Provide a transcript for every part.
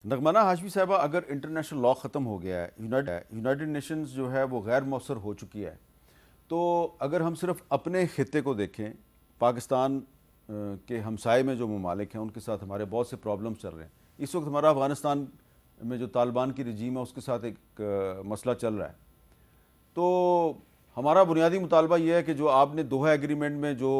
نغمانہ ہاشمی صاحبہ، اگر international law ختم ہو گیا ہے، یونائٹڈ نیشنز جو ہے وہ غیر مؤثر ہو چکی ہے، تو اگر ہم صرف اپنے خطے کو دیکھیں، پاکستان کے ہمسائے میں جو ممالک ہیں ان کے ساتھ ہمارے بہت سے پرابلمز چل رہے ہیں. اس وقت ہمارا افغانستان میں جو طالبان کی رجیم ہے اس کے ساتھ ایک مسئلہ چل رہا ہے. تو ہمارا بنیادی مطالبہ یہ ہے کہ جو آپ نے دوحہ ایگریمنٹ میں جو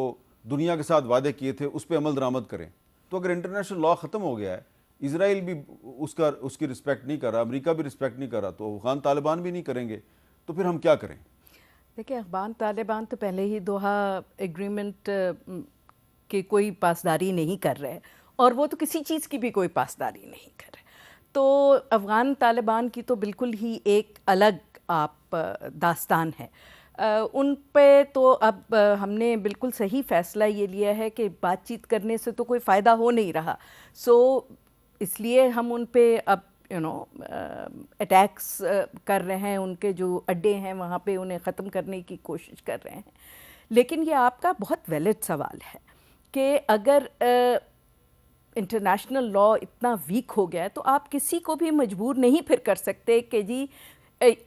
دنیا کے ساتھ وعدے کیے تھے اس پہ عمل درآمد کریں. تو اگر انٹرنیشنل لا ختم ہو گیا ہے، اسرائیل بھی اس کی رسپیکٹ نہیں کر رہا، امریکہ بھی رسپیکٹ نہیں کر رہا، تو افغان طالبان بھی نہیں کریں گے، تو پھر ہم کیا کریں؟ دیکھیں، افغان طالبان تو پہلے ہی دوحہ ایگریمنٹ کی کوئی پاسداری نہیں کر رہے، اور وہ تو کسی چیز کی بھی کوئی پاسداری نہیں کر رہے. تو افغان طالبان کی تو بالکل ہی ایک الگ آپ داستان ہے. ان پہ تو اب ہم نے بالکل صحیح فیصلہ یہ لیا ہے کہ بات چیت کرنے سے تو کوئی فائدہ ہو نہیں رہا. اس لیے ہم ان پہ اب اٹیکس کر رہے ہیں، ان کے جو اڈے ہیں وہاں پہ انہیں ختم کرنے کی کوشش کر رہے ہیں. لیکن یہ آپ کا بہت ویلڈ سوال ہے کہ اگر انٹرنیشنل لا اتنا ویک ہو گیا ہے تو آپ کسی کو بھی مجبور نہیں پھر کر سکتے کہ جی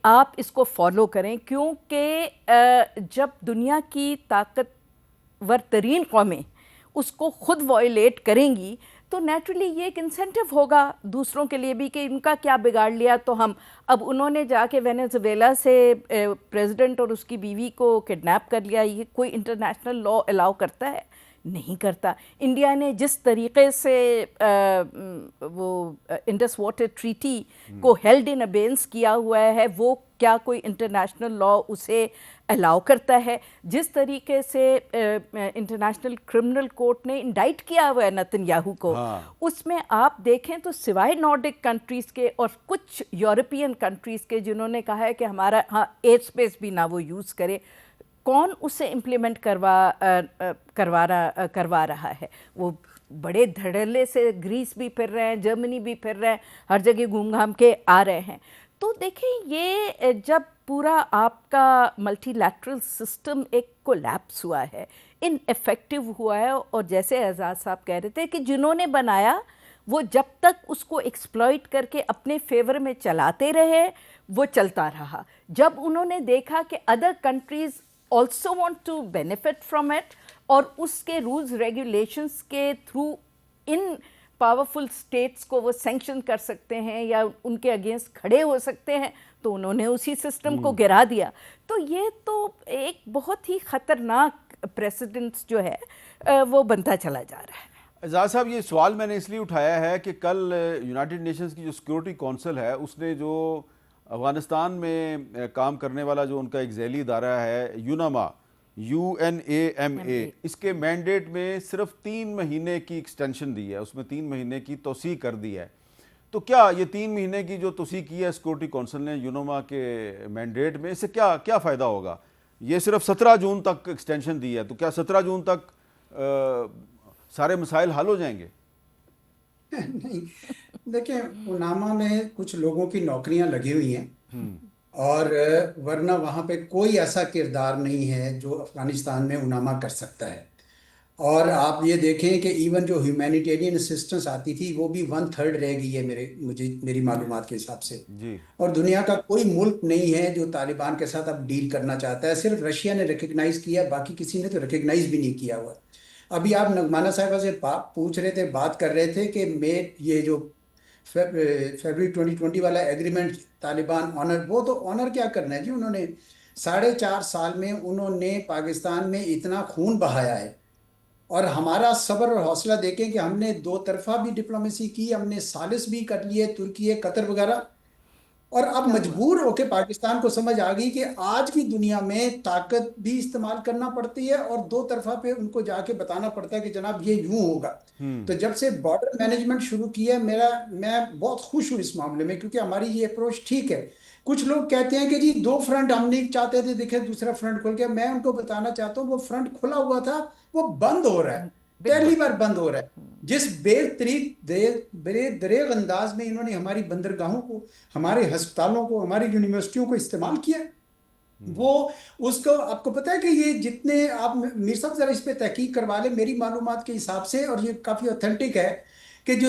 آپ اس کو فالو کریں، کیونکہ جب دنیا کی طاقتور ترین قومیں اس کو خود وائلیٹ کریں گی تو نیچرلی یہ ایک انسینٹو ہوگا دوسروں کے لیے بھی کہ ان کا کیا بگاڑ لیا تو ہم. اب انہوں نے جا کے وینزویلا سے پریزیڈنٹ اور اس کی بیوی کو کڈنیپ کر لیا، یہ کوئی انٹرنیشنل لا الاؤ کرتا ہے؟ نہیں کرتا. انڈیا نے جس طریقے سے وہ انڈس واٹر ٹریٹی کو ہیلڈ ان ابینس کیا ہوا ہے، وہ کیا کوئی انٹرنیشنل لا اسے الاؤ کرتا ہے؟ جس طریقے سے انٹرنیشنل کرمنل کورٹ نے انڈائٹ کیا ہوا ہے نتن یاہو کو، اس میں آپ دیکھیں تو سوائے نارڈک کنٹریز کے اور کچھ یورپین کنٹریز کے جنہوں نے کہا ہے کہ ہمارا ایئر اسپیس بھی نہ وہ یوز کرے، کون اسے امپلیمنٹ کروا رہا ہے؟ وہ بڑے دھڑلے سے گریس بھی پھر رہے ہیں، جرمنی بھی پھر رہے ہیں، ہر جگہ گھوم گھام کے آ رہے ہیں. تو دیکھیں، یہ جب پورا آپ کا ملٹی لیٹرل سسٹم ایک کولیپس ہوا ہے، ان افیکٹو ہوا ہے، اور جیسے اعزاز صاحب کہہ رہے تھے کہ جنہوں نے بنایا وہ جب تک اس کو ایکسپلائٹ کر کے اپنے فیور میں چلاتے رہے وہ چلتا رہا. جب انہوں نے دیکھا کہ other countries also want to benefit from it اور اس کے رولز ریگولیشنز کے تھرو ان پاورفل سٹیٹس کو وہ سینکشن کر سکتے ہیں یا ان کے اگینسٹ کھڑے ہو سکتے ہیں، تو انہوں نے اسی سسٹم کو گرا دیا. تو یہ تو ایک بہت ہی خطرناک پریسیڈنٹس جو ہے وہ بنتا چلا جا رہا ہے. اعزاز صاحب، یہ سوال میں نے اس لیے اٹھایا ہے کہ کل یونائٹڈ نیشنز کی جو سیکورٹی کونسل ہے اس نے جو افغانستان میں کام کرنے والا جو ان کا ایک ذیلی ادارہ ہے یوناما، UNAMA، اس کے مینڈیٹ میں صرف 3 مہینے کی ایکسٹینشن دی ہے، اس میں 3 مہینے کی توسیع کر دی ہے. تو کیا یہ 3 مہینے کی جو توسیع کی ہے سیکورٹی کونسل نے یوناما کے مینڈیٹ میں، اس سے کیا فائدہ ہوگا؟ یہ صرف 17 جون تک ایکسٹینشن دی ہے، تو کیا 17 جون تک سارے مسائل حل ہو جائیں گے؟ نہیں، دیکھیں، اناما میں کچھ لوگوں کی نوکریاں لگی ہوئی ہیں، اور ورنہ وہاں پہ کوئی ایسا کردار نہیں ہے جو افغانستان میں اناما کر سکتا ہے. اور آپ یہ دیکھیں کہ ایون جو ہیومینیٹیرین اسسٹنس آتی تھی وہ بھی 1/3 رہ گئی ہے میری معلومات کے حساب سے. جی. اور دنیا کا کوئی ملک نہیں ہے جو طالبان کے ساتھ اب ڈیل کرنا چاہتا ہے. صرف رشیا نے ریکگنائز کیا، باقی کسی نے تو ریکگنائز بھی نہیں کیا ہوا. ابھی آپ نغمانہ صاحبہ سے پوچھ رہے تھے، بات کر رہے تھے کہ یہ جو فیبرری 2020 والا ایگریمنٹ طالبان آنر، وہ تو آنر کیا کرنا ہے جی؟ انہوں نے 4.5 سال میں انہوں نے پاکستان میں اتنا خون بہایا ہے، اور ہمارا صبر اور حوصلہ دیکھیں کہ ہم نے 2 طرفہ بھی ڈپلومیسی کی، ہم نے ثالث بھی کر لیے، ترکی، قطر وغیرہ. اور اب مجبور ہو کے پاکستان کو سمجھ آ گئی کہ آج کی دنیا میں طاقت بھی استعمال کرنا پڑتی ہے، اور 2 طرفہ پہ ان کو جا کے بتانا پڑتا ہے کہ جناب یہ یوں ہوگا. تو جب سے بارڈر مینجمنٹ شروع کیا میں بہت خوش ہوں اس معاملے میں، کیونکہ ہماری یہ اپروچ ٹھیک ہے. کچھ لوگ کہتے ہیں کہ جی 2 فرنٹ ہم نہیں چاہتے تھے، دیکھیں دوسرا فرنٹ کھل گیا. میں ان کو بتانا چاہتا ہوں وہ فرنٹ کھلا ہوا تھا، وہ بند ہو رہا ہے، پہلی بار بند ہو رہا ہے. جس بے دریغ انداز میں انہوں نے ہماری بندرگاہوں کو، ہمارے ہسپتالوں کو، ہماری یونیورسٹیوں کو استعمال کیا، وہ اس کو آپ کو پتہ ہے کہ یہ جتنے آپ میر صاحب ذرا اس پہ تحقیق کروا لیں، میری معلومات کے حساب سے، اور یہ کافی اوتھینٹک ہے، کہ جو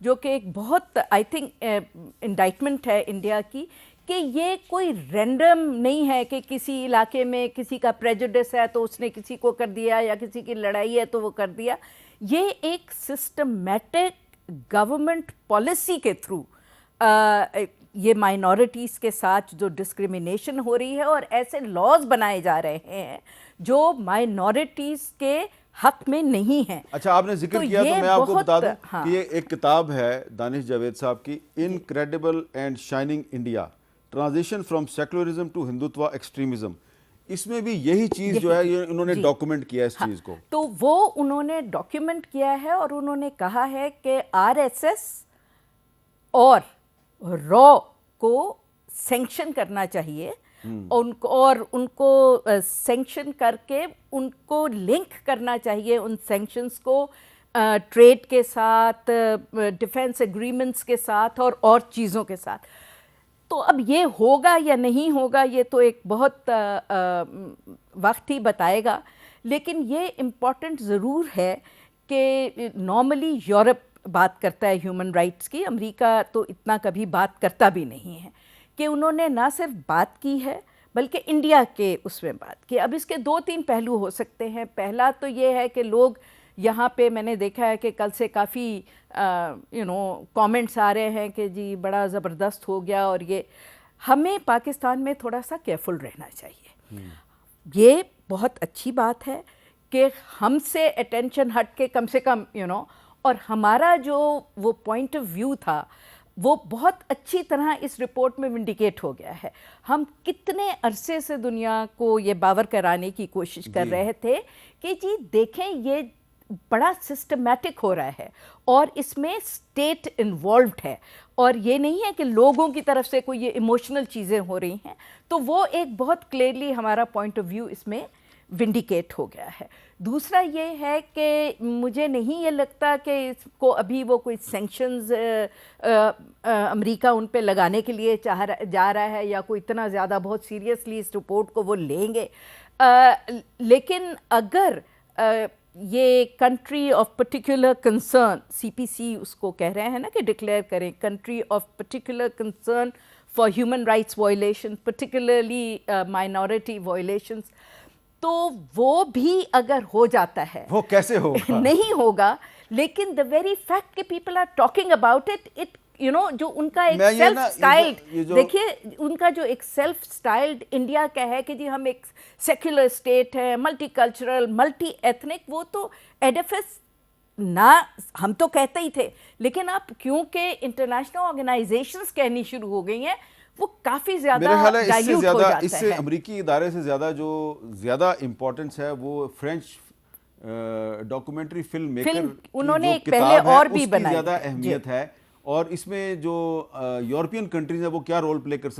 جو کہ ایک بہت آئی تھنک انڈائٹمنٹ ہے انڈیا کی کہ یہ کوئی رینڈم نہیں ہے کہ کسی علاقے میں کسی کا پریجوڈس ہے تو اس نے کسی کو کر دیا یا کسی کی لڑائی ہے تو وہ کر دیا. یہ ایک سسٹمیٹک گورنمنٹ پالیسی کے تھرو یہ مائنورٹیز کے ساتھ جو ڈسکریمنیشن ہو رہی ہے اور ایسے لاز بنائے جا رہے ہیں جو مائنورٹیز کے حق میں نہیں ہیں. اچھا آپ نے ذکر کیا تو میں آپ کو بتا دوں کہ یہ ایک کتاب ہے دانش جاوید صاحب کی, incredible and shining India, transition from secularism to Hindutva extremism. اس میں بھی یہی چیز جو ہے یہ انہوں نے ڈاکومنٹ کیا اس چیز کو. تو وہ انہوں نے ڈاکیومنٹ کیا ہے اور انہوں نے کہا ہے کہ آر ایس ایس اور را کو سینکشن کرنا چاہیے اور ان کو سینکشن کر کے ان کو لنک کرنا چاہیے ان سینکشنز کو ٹریڈ کے ساتھ, ڈیفنس ایگریمنٹس کے ساتھ اور چیزوں کے ساتھ. تو اب یہ ہوگا یا نہیں ہوگا یہ تو ایک بہت وقت ہی بتائے گا, لیکن یہ امپورٹنٹ ضرور ہے کہ نارملی یورپ بات کرتا ہے ہیومن رائٹس کی, امریکہ تو اتنا کبھی بات کرتا بھی نہیں ہے, کہ انہوں نے نہ صرف بات کی ہے بلکہ انڈیا کے اس میں بات کی. اب اس کے 2-3 پہلو ہو سکتے ہیں. پہلا تو یہ ہے کہ لوگ یہاں پہ, میں نے دیکھا ہے کہ کل سے کافی کامنٹس آ رہے ہیں کہ جی بڑا زبردست ہو گیا, اور یہ ہمیں پاکستان میں تھوڑا سا کیئرفل رہنا چاہیے. یہ بہت اچھی بات ہے کہ ہم سے اٹینشن ہٹ کے کم سے کم اور ہمارا جو وہ پوائنٹ آف ویو تھا وہ بہت اچھی طرح اس رپورٹ میں ونڈیکیٹ ہو گیا ہے. ہم کتنے عرصے سے دنیا کو یہ باور کرانے کی کوشش کر رہے تھے کہ جی دیکھیں یہ بڑا سسٹمیٹک ہو رہا ہے اور اس میں اسٹیٹ انوالوڈ ہے, اور یہ نہیں ہے کہ لوگوں کی طرف سے کوئی یہ ایموشنل چیزیں ہو رہی ہیں. تو وہ ایک بہت کلیئرلی ہمارا پوائنٹ آف ویو اس میں ونڈیکیٹ ہو گیا ہے. دوسرا یہ ہے کہ مجھے نہیں یہ لگتا کہ اس کو ابھی وہ کوئی سینکشنز امریکہ ان پہ لگانے کے لیے جا رہا ہے یا کوئی اتنا زیادہ بہت سیریسلی اس رپورٹ کو وہ لیں گے. لیکن اگر یہ کنٹری آف پرٹیکولر کنسرن, سی پی سی اس کو کہہ رہے ہیں نا کہ ڈکلیئر کریں country of particular concern for human rights violation, particularly minority violations, تو وہ بھی اگر ہو جاتا ہے, وہ کیسے ہوگا؟ نہیں ہوگا, لیکن the very fact کہ people are talking about it جو ان کا ایک سیلف سٹائلڈ, دیکھیے ان کا جو ایک سیلف سٹائلڈ انڈیا کا ہے کہ جی ہم ایک سیکولر اسٹیٹ ہے, ملٹی کلچرل, ملٹی ایتھنک, وہ تو ایڈیفس نہ ہم تو کہتے ہی تھے, لیکن اب کیونکہ انٹرنیشنل آرگنائزیشنز کہنی شروع ہو گئی ہیں وہ کافی زیادہ ڈائلیوٹ ہو جاتا ہے. اس سے امریکی ادارے سے زیادہ جو زیادہ امپورٹنس ہے وہ فرینچ ڈاکومنٹری فلم میکر انہوں نے ایک پہلے اور بھی بنائی, زیادہ اہمیت ہے. اور اس میں جو یورپین کنٹریز ہیں وہ کیا رول پلے کر سکتے